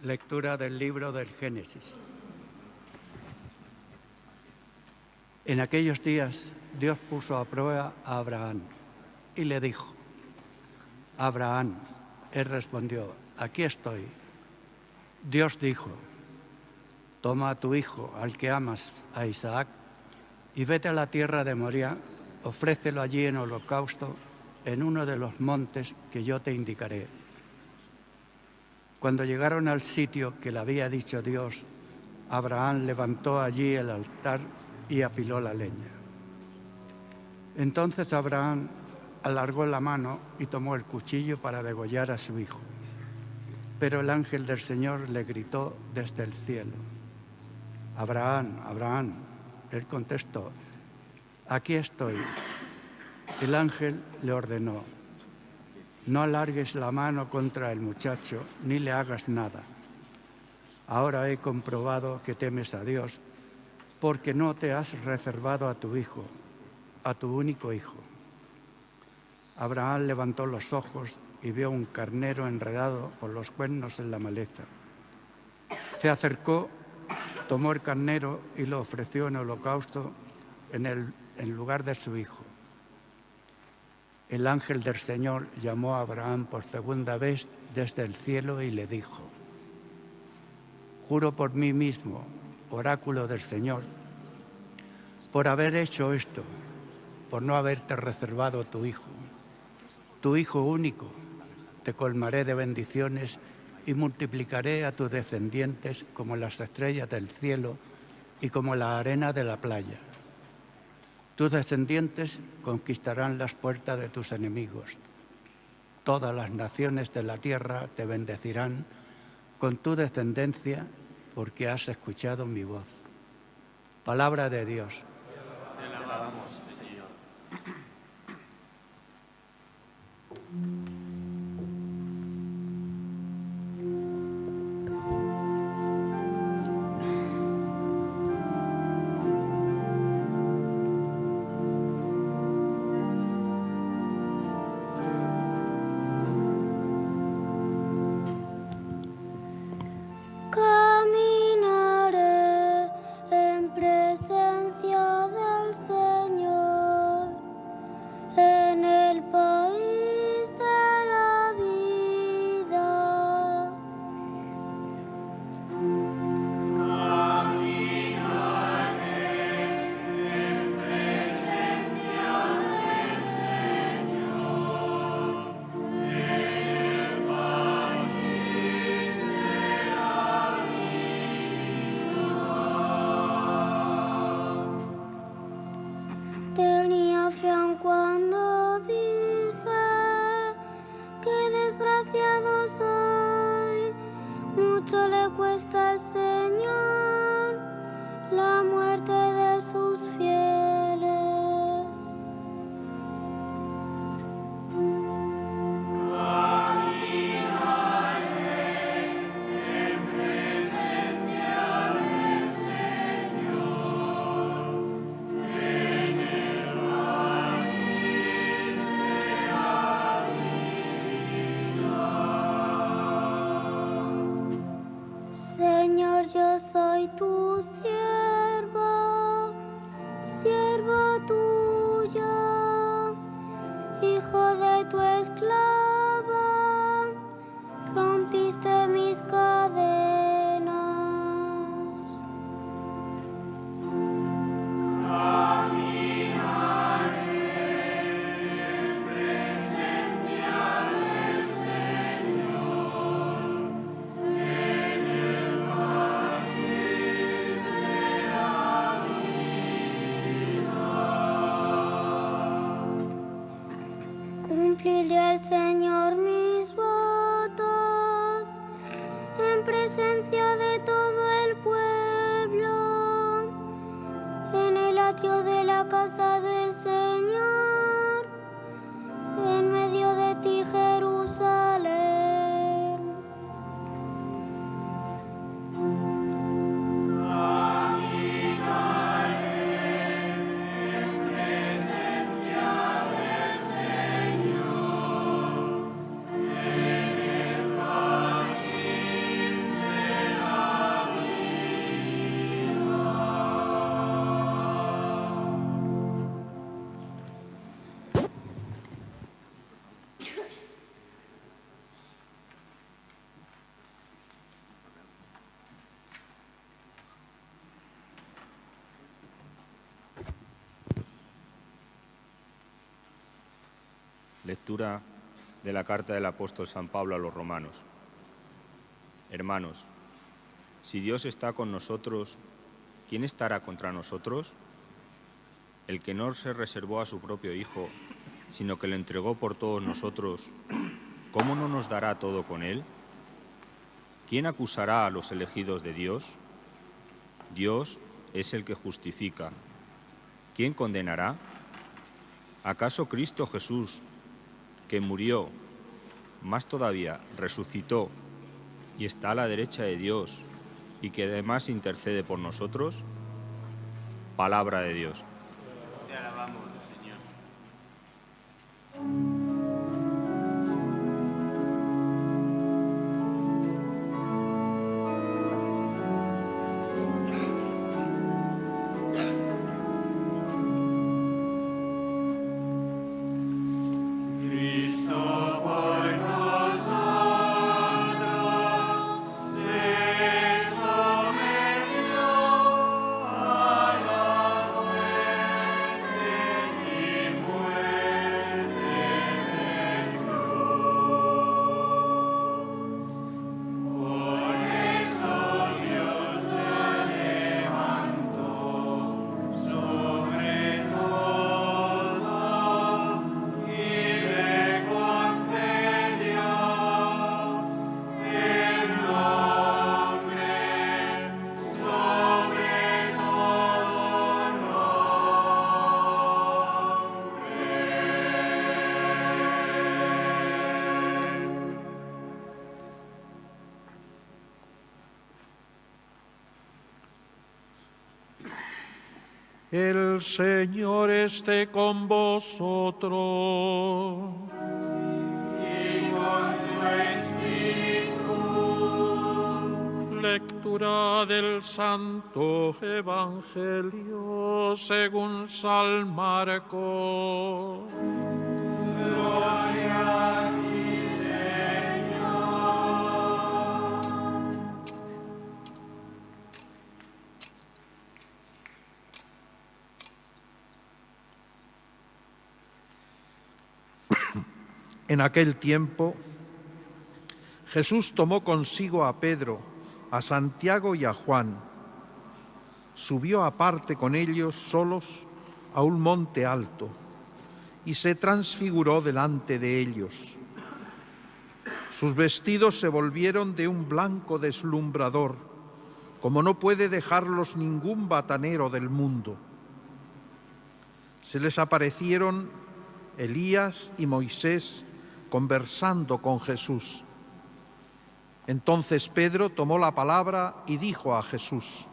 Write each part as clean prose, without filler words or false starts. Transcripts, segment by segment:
Lectura del libro del Génesis. En aquellos días Dios puso a prueba a Abraham y le dijo: Abraham. Él respondió: aquí estoy. Dios dijo: toma a tu hijo, al que amas, a Isaac, y vete a la tierra de Moría, ofrécelo allí en holocausto en uno de los montes que yo te indicaré. Cuando llegaron al sitio que le había dicho Dios, Abraham levantó allí el altar y apiló la leña. Entonces Abraham alargó la mano y tomó el cuchillo para degollar a su hijo. Pero el ángel del Señor le gritó desde el cielo: Abraham, Abraham. Él contestó: aquí estoy. El ángel le ordenó: no alargues la mano contra el muchacho ni le hagas nada. Ahora he comprobado que temes a Dios, porque no te has reservado a tu hijo, a tu único hijo. Abraham levantó los ojos y vio un carnero enredado por los cuernos en la maleza. Se acercó, tomó el carnero y lo ofreció en holocausto en lugar de su hijo. El ángel del Señor llamó a Abraham por segunda vez desde el cielo y le dijo: juro por mí mismo, oráculo del Señor, por haber hecho esto, por no haberte reservado tu hijo único, te colmaré de bendiciones y multiplicaré a tus descendientes como las estrellas del cielo y como la arena de la playa. Tus descendientes conquistarán las puertas de tus enemigos. Todas las naciones de la tierra te bendecirán con tu descendencia, porque has escuchado mi voz. Palabra de Dios. Te alabamos, Señor. Caminaré en presencia del Señor, en el país de la vida. Tenía fe aun cuando dije que desgraciado soy. Mucho le cuesta al Señor la muerte de sus fieles. Señor, yo soy tu siervo, siervo tuyo, hijo de tu esclava, rompiste mis cadenas. Cumpliré al Señor mis votos en presencia de todo el pueblo, en el atrio de la casa del Señor, en medio de ti, Jerusalén. Lectura de la carta del apóstol San Pablo a los romanos. Hermanos, si Dios está con nosotros, ¿quién estará contra nosotros? El que no se reservó a su propio Hijo, sino que lo entregó por todos nosotros, ¿cómo no nos dará todo con él? ¿Quién acusará a los elegidos de Dios? Dios es el que justifica. ¿Quién condenará? ¿Acaso Cristo Jesús, que murió, más todavía resucitó y está a la derecha de Dios y que además intercede por nosotros? Palabra de Dios. Te alabamos, Señor. El Señor esté con vosotros. Y con tu espíritu. Lectura del Santo Evangelio según San Marcos. Gloria a ti, Señor. En aquel tiempo, Jesús tomó consigo a Pedro, a Santiago y a Juan. Subió aparte con ellos solos a un monte alto y se transfiguró delante de ellos. Sus vestidos se volvieron de un blanco deslumbrador, como no puede dejarlos ningún batanero del mundo. Se les aparecieron Elías y Moisés conversando con Jesús. Entonces Pedro tomó la palabra y dijo a Jesús: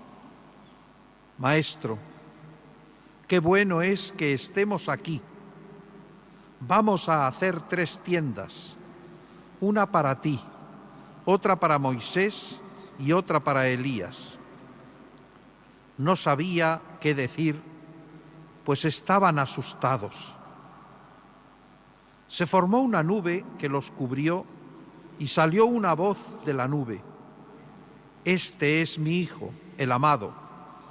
Maestro, qué bueno es que estemos aquí. Vamos a hacer 3 tiendas, una para ti, otra para Moisés y otra para Elías. No sabía qué decir, pues estaban asustados. Se formó una nube que los cubrió y salió una voz de la nube: Este es mi Hijo, el amado,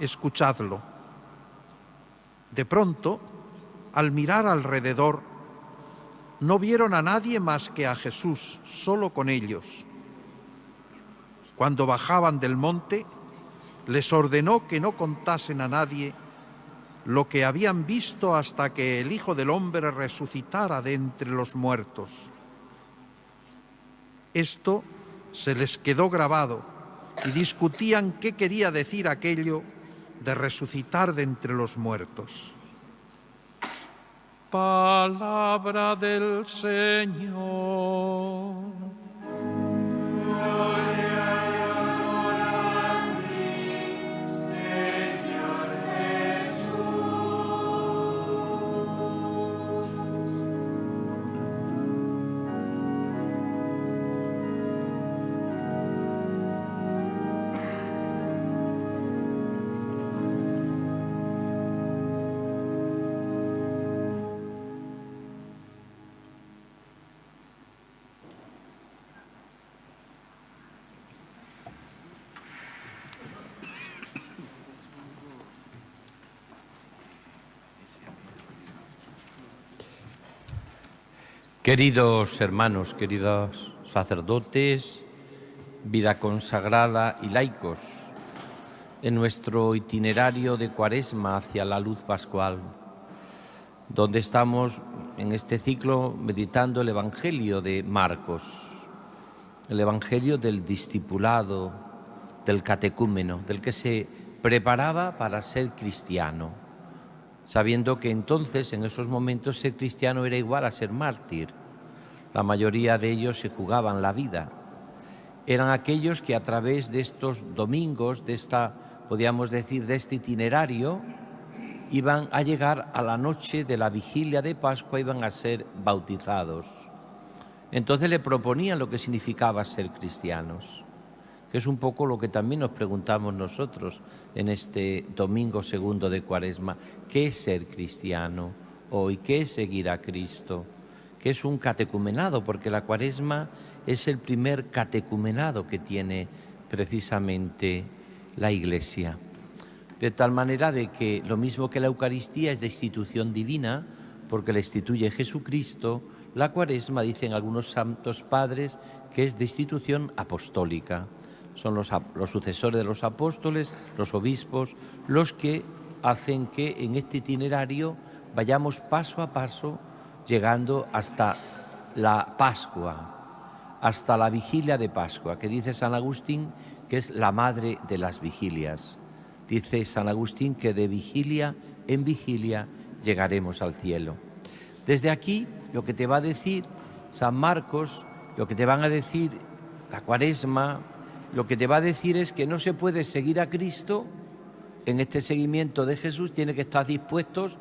escuchadlo. De pronto, al mirar alrededor, no vieron a nadie más que a Jesús, solo con ellos. Cuando bajaban del monte, les ordenó que no contasen a nadie lo que habían visto hasta que el Hijo del Hombre resucitara de entre los muertos. Esto se les quedó grabado y discutían qué quería decir aquello de resucitar de entre los muertos. Palabra del Señor. Queridos hermanos, queridos sacerdotes, vida consagrada y laicos, en nuestro itinerario de Cuaresma hacia la luz pascual, donde estamos en este ciclo meditando el Evangelio de Marcos, el Evangelio del discipulado, del catecúmeno, del que se preparaba para ser cristiano, sabiendo que entonces, en esos momentos, ser cristiano era igual a ser mártir. La mayoría de ellos se jugaban la vida. Eran aquellos que a través de estos domingos, de podríamos decir, de este itinerario, iban a llegar a la noche de la vigilia de Pascua, iban a ser bautizados. Entonces le proponían lo que significaba ser cristianos, que es un poco lo que también nos preguntamos nosotros en este domingo segundo de Cuaresma. ¿Qué es ser cristiano hoy? ¿Qué es seguir a Cristo? ¿Qué es un catecumenado? Porque la Cuaresma es el primer catecumenado que tiene precisamente la Iglesia. De tal manera de que lo mismo que la Eucaristía es de institución divina, porque la instituye Jesucristo, la Cuaresma, dicen algunos santos padres, que es de institución apostólica. Son los sucesores de los apóstoles, los obispos, los que hacen que en este itinerario vayamos paso a paso, llegando hasta la Pascua, hasta la vigilia de Pascua, que dice San Agustín que es la madre de las vigilias. Dice San Agustín que de vigilia en vigilia llegaremos al cielo. Desde aquí, lo que te va a decir San Marcos, lo que te van a decir la Cuaresma, lo que te va a decir es que no se puede seguir a Cristo en este seguimiento de Jesús, tiene que estar dispuestos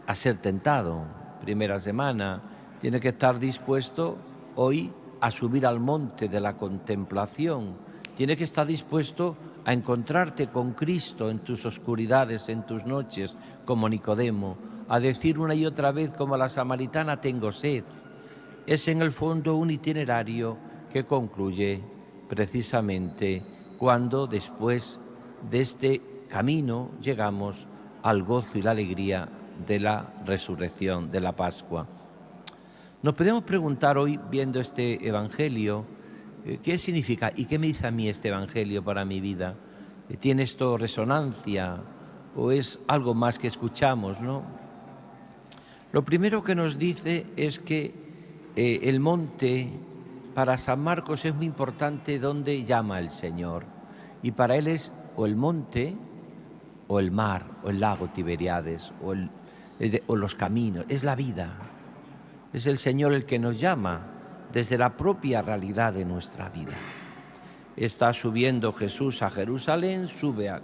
a ser tentado. Primera semana, tiene que estar dispuesto hoy a subir al monte de la contemplación, tiene que estar dispuesto a encontrarte con Cristo en tus oscuridades, en tus noches, como Nicodemo, a decir una y otra vez como la samaritana, tengo sed. Es en el fondo un itinerario que concluye precisamente cuando después de este camino llegamos al gozo y la alegría de la resurrección, de la Pascua. Nos podemos preguntar hoy, viendo este Evangelio, ¿qué significa y qué me dice a mí este Evangelio para mi vida? ¿Tiene esto resonancia o es algo más que escuchamos, no? Lo primero que nos dice es que el monte para San Marcos es muy importante donde llama el Señor. Y para él es o el monte, o el mar, o el lago Tiberíades, o los caminos. Es la vida. Es el Señor el que nos llama desde la propia realidad de nuestra vida. Está subiendo Jesús a Jerusalén, sube a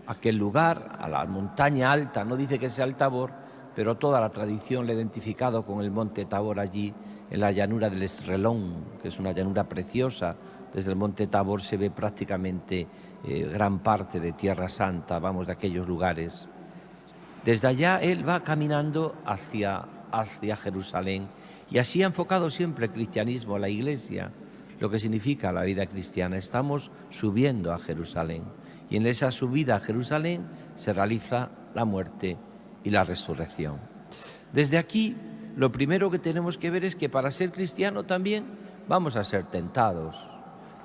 aquel lugar, a la montaña alta, no dice que sea el Tabor, pero toda la tradición le ha identificado con el monte Tabor allí, en la llanura del Esrelón, que es una llanura preciosa. Desde el monte Tabor se ve prácticamente gran parte de Tierra Santa, vamos, de aquellos lugares. Desde allá él va caminando hacia Jerusalén, y así ha enfocado siempre el cristianismo, la Iglesia, lo que significa la vida cristiana. Estamos subiendo a Jerusalén, y en esa subida a Jerusalén se realiza la muerte y la resurrección. Desde aquí, lo primero que tenemos que ver es que para ser cristiano también vamos a ser tentados,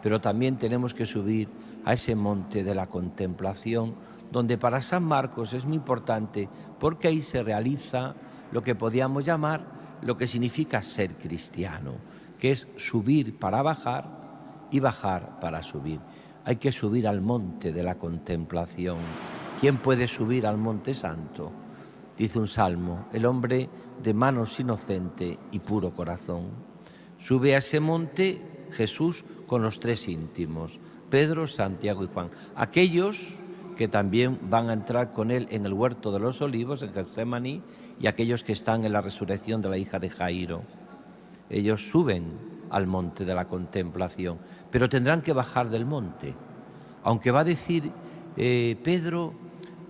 pero también tenemos que subir a ese monte de la contemplación, donde para San Marcos es muy importante, porque ahí se realiza lo que podríamos llamar lo que significa ser cristiano, que es subir para bajar y bajar para subir. Hay que subir al monte de la contemplación. ¿Quién puede subir al monte santo? Dice un salmo, el hombre de manos inocente y puro corazón. Sube a ese monte Jesús con los tres íntimos, Pedro, Santiago y Juan. Aquellos que también van a entrar con él en el huerto de los olivos, en Getsemaní, y aquellos que están en la resurrección de la hija de Jairo. Ellos suben al monte de la contemplación, pero tendrán que bajar del monte. Aunque va a decir Pedro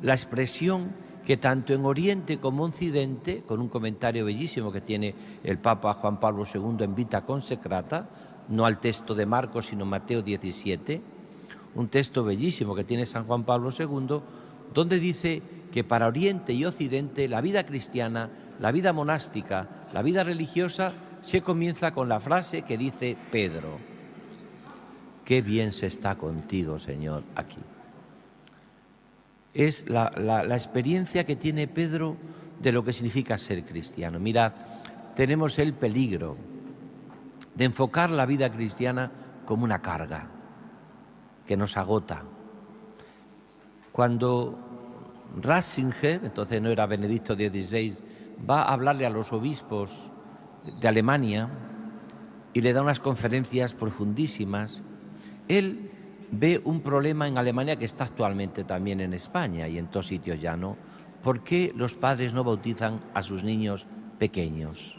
la expresión que tanto en Oriente como en Occidente, con un comentario bellísimo que tiene el Papa Juan Pablo II en Vita Consecrata, no al texto de Marcos, sino Mateo 17, un texto bellísimo que tiene San Juan Pablo II, donde dice que para Oriente y Occidente la vida cristiana, la vida monástica, la vida religiosa se comienza con la frase que dice Pedro: qué bien se está contigo, Señor, aquí. Es la experiencia que tiene Pedro de lo que significa ser cristiano. Mirad, tenemos el peligro de enfocar la vida cristiana como una carga que nos agota. Cuando Ratzinger, entonces no era Benedicto XVI, va a hablarle a los obispos de Alemania y le da unas conferencias profundísimas, él ve un problema en Alemania que está actualmente también en España y en todos sitios ya, ¿no? ¿Por qué los padres no bautizan a sus niños pequeños?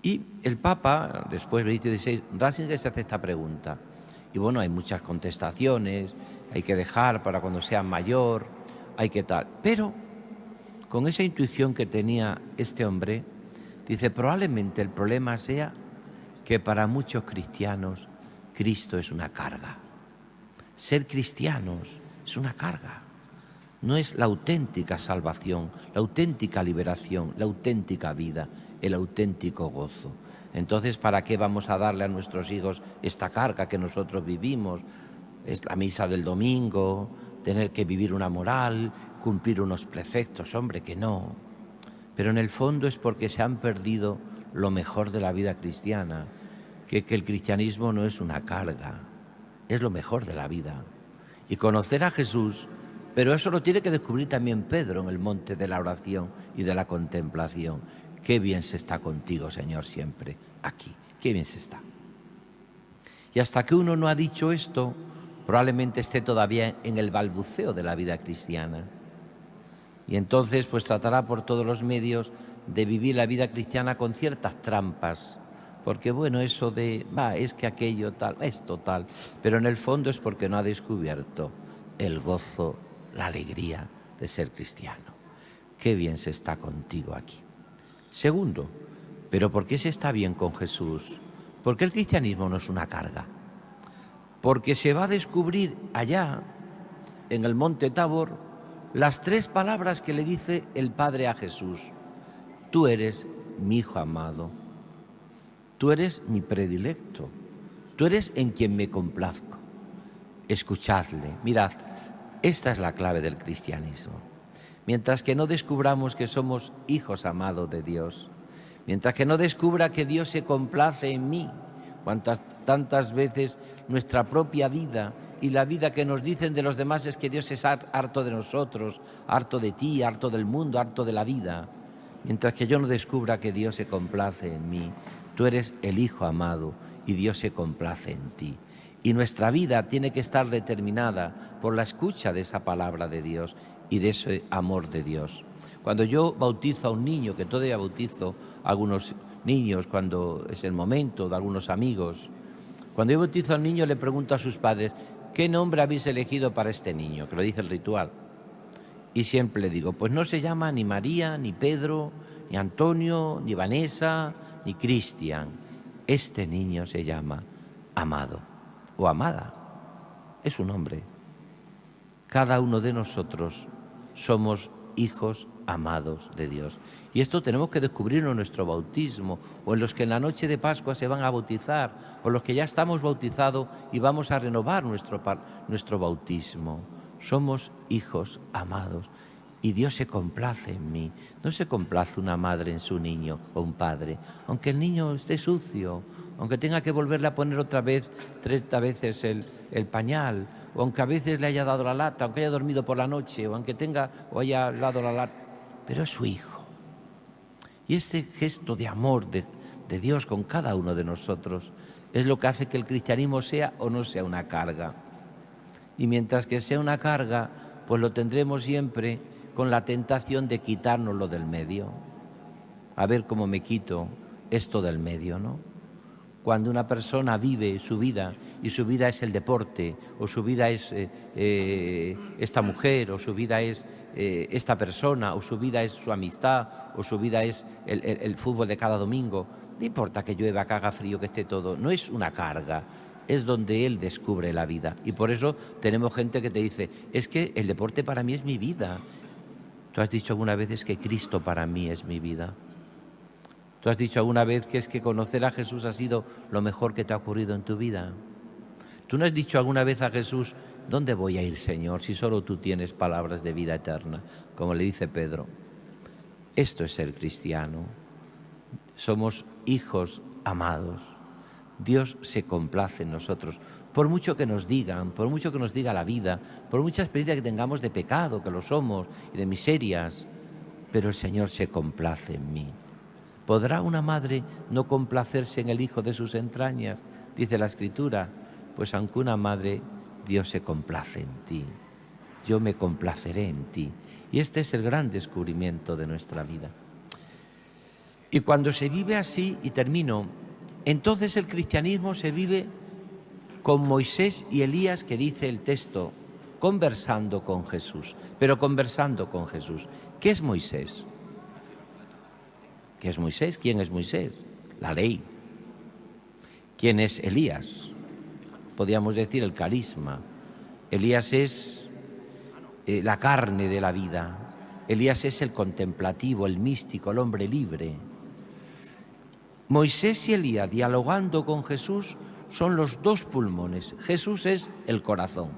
Y el Papa, después Benedicto XVI, Ratzinger se hace esta pregunta. Y bueno, hay muchas contestaciones, hay que dejar para cuando sea mayor, hay que tal. Pero con esa intuición que tenía este hombre, dice, probablemente el problema sea que para muchos cristianos Cristo es una carga. Ser cristianos es una carga. No es la auténtica salvación, la auténtica liberación, la auténtica vida, el auténtico gozo. Entonces, ¿para qué vamos a darle a nuestros hijos esta carga que nosotros vivimos? Es la misa del domingo, tener que vivir una moral, cumplir unos preceptos, hombre, que no. Pero en el fondo es porque se han perdido lo mejor de la vida cristiana, que el cristianismo no es una carga, es lo mejor de la vida. Y conocer a Jesús, pero eso lo tiene que descubrir también Pedro en el monte de la oración y de la contemplación. Qué bien se está contigo, Señor, siempre aquí, qué bien se está. Y hasta que uno no ha dicho esto, probablemente esté todavía en el balbuceo de la vida cristiana. Y entonces pues tratará por todos los medios de vivir la vida cristiana con ciertas trampas, porque bueno, eso de, es que aquello tal, esto tal, pero en el fondo es porque no ha descubierto el gozo, la alegría de ser cristiano. Qué bien se está contigo aquí. Segundo, ¿pero por qué se está bien con Jesús? Porque el cristianismo no es una carga. Porque se va a descubrir allá, en el monte Tabor, las 3 palabras que le dice el Padre a Jesús. Tú eres mi Hijo amado. Tú eres mi predilecto. Tú eres en quien me complazco. Escuchadle. Mirad, esta es la clave del cristianismo. Mientras que no descubramos que somos hijos amados de Dios, mientras que no descubra que Dios se complace en mí, tantas veces nuestra propia vida y la vida que nos dicen de los demás es que Dios es harto de nosotros, harto de ti, harto del mundo, harto de la vida. Mientras que yo no descubra que Dios se complace en mí, tú eres el Hijo amado y Dios se complace en ti. Y nuestra vida tiene que estar determinada por la escucha de esa palabra de Dios y de ese amor de Dios. Cuando yo bautizo a un niño, que todavía bautizo a algunos niños cuando es el momento, de algunos amigos, cuando yo bautizo a un niño le pregunto a sus padres, ¿qué nombre habéis elegido para este niño? Que lo dice el ritual. Y siempre le digo, pues no se llama ni María, ni Pedro, ni Antonio, ni Vanessa, ni Cristian. Este niño se llama Amado o Amada. Es un nombre. Cada uno de nosotros somos hijos amados de Dios. Y esto tenemos que descubrirlo en nuestro bautismo, o en los que en la noche de Pascua se van a bautizar, o los que ya estamos bautizados y vamos a renovar nuestro bautismo. Somos hijos amados y Dios se complace en mí. No se complace una madre en su niño o un padre, aunque el niño esté sucio, aunque tenga que volverle a poner otra vez 30 veces el pañal, o aunque a veces le haya dado la lata, aunque haya dormido por la noche, o aunque haya dado la lata, pero es su hijo. Y este gesto de amor de Dios con cada uno de nosotros es lo que hace que el cristianismo sea o no sea una carga. Y mientras que sea una carga, pues lo tendremos siempre con la tentación de quitárnoslo del medio. A ver cómo me quito esto del medio, ¿no? Cuando una persona vive su vida y su vida es el deporte, o su vida es esta mujer, o su vida es esta persona, o su vida es su amistad, o su vida es el fútbol de cada domingo, no importa que llueva, que haga frío, que esté todo, no es una carga, es donde él descubre la vida. Y por eso tenemos gente que te dice, es que el deporte para mí es mi vida. ¿Tú has dicho alguna vez que Cristo para mí es mi vida? ¿Tú has dicho alguna vez que es que conocer a Jesús ha sido lo mejor que te ha ocurrido en tu vida? ¿Tú no has dicho alguna vez a Jesús, ¿dónde voy a ir, Señor, si solo tú tienes palabras de vida eterna? Como le dice Pedro. Esto es ser cristiano. Somos hijos amados. Dios se complace en nosotros. Por mucho que nos digan, por mucho que nos diga la vida, por mucha experiencia que tengamos de pecado, que lo somos, y de miserias, pero el Señor se complace en mí. ¿Podrá una madre no complacerse en el hijo de sus entrañas? Dice la Escritura. Pues aunque una madre, Dios se complace en ti. Yo me complaceré en ti. Y este es el gran descubrimiento de nuestra vida. Y cuando se vive así, y termino, entonces el cristianismo se vive con Moisés y Elías, que dice el texto, conversando con Jesús. Pero conversando con Jesús. ¿Qué es Moisés? ¿Qué es Moisés? ¿Quién es Moisés? La ley. ¿Quién es Elías? Podríamos decir el carisma. Elías es la carne de la vida. Elías es el contemplativo, el místico, el hombre libre. Moisés y Elías, dialogando con Jesús, son los dos pulmones. Jesús es el corazón.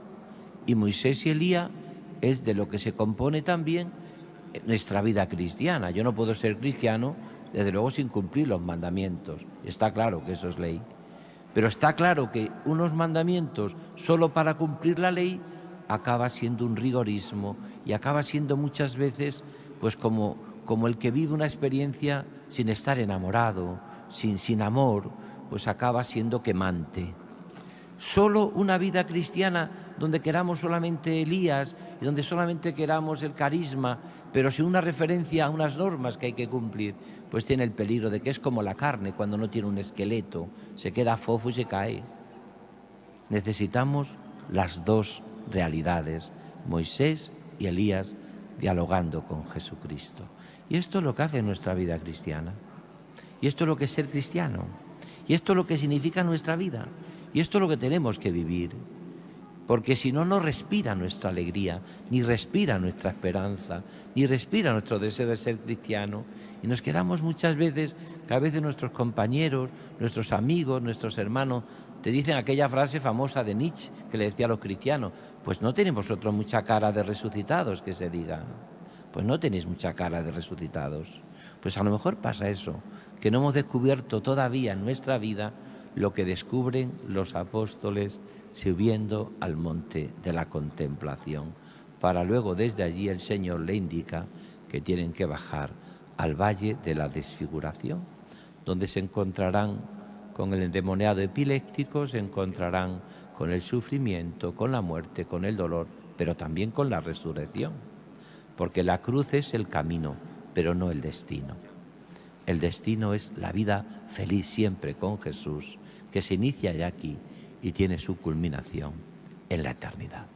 Y Moisés y Elías es de lo que se compone también nuestra vida cristiana. Yo no puedo ser cristiano, desde luego, sin cumplir los mandamientos. Está claro que eso es ley. Pero está claro que unos mandamientos solo para cumplir la ley acaba siendo un rigorismo y acaba siendo muchas veces pues como el que vive una experiencia sin estar enamorado, sin amor, pues acaba siendo quemante. Solo una vida cristiana donde queramos solamente Elías y donde solamente queramos el carisma, pero sin una referencia a unas normas que hay que cumplir, pues tiene el peligro de que es como la carne cuando no tiene un esqueleto, se queda fofo y se cae. Necesitamos las dos realidades, Moisés y Elías dialogando con Jesucristo. Y esto es lo que hace nuestra vida cristiana. Y esto es lo que es ser cristiano. Y esto es lo que significa nuestra vida. Y esto es lo que tenemos que vivir. Porque si no, no respira nuestra alegría, ni respira nuestra esperanza, ni respira nuestro deseo de ser cristiano. Y nos quedamos muchas veces, que a veces nuestros compañeros, nuestros amigos, nuestros hermanos, te dicen aquella frase famosa de Nietzsche que le decía a los cristianos, pues no tenéis vosotros mucha cara de resucitados, que se diga. Pues no tenéis mucha cara de resucitados. Pues a lo mejor pasa eso, que no hemos descubierto todavía en nuestra vida lo que descubren los apóstoles subiendo al monte de la contemplación, para luego desde allí el Señor le indica que tienen que bajar al valle de la desfiguración, donde se encontrarán con el endemoniado epiléptico, se encontrarán con el sufrimiento, con la muerte, con el dolor, pero también con la resurrección, porque la cruz es el camino, pero no el destino. El destino es la vida feliz siempre con Jesús, que se inicia ya aquí y tiene su culminación en la eternidad.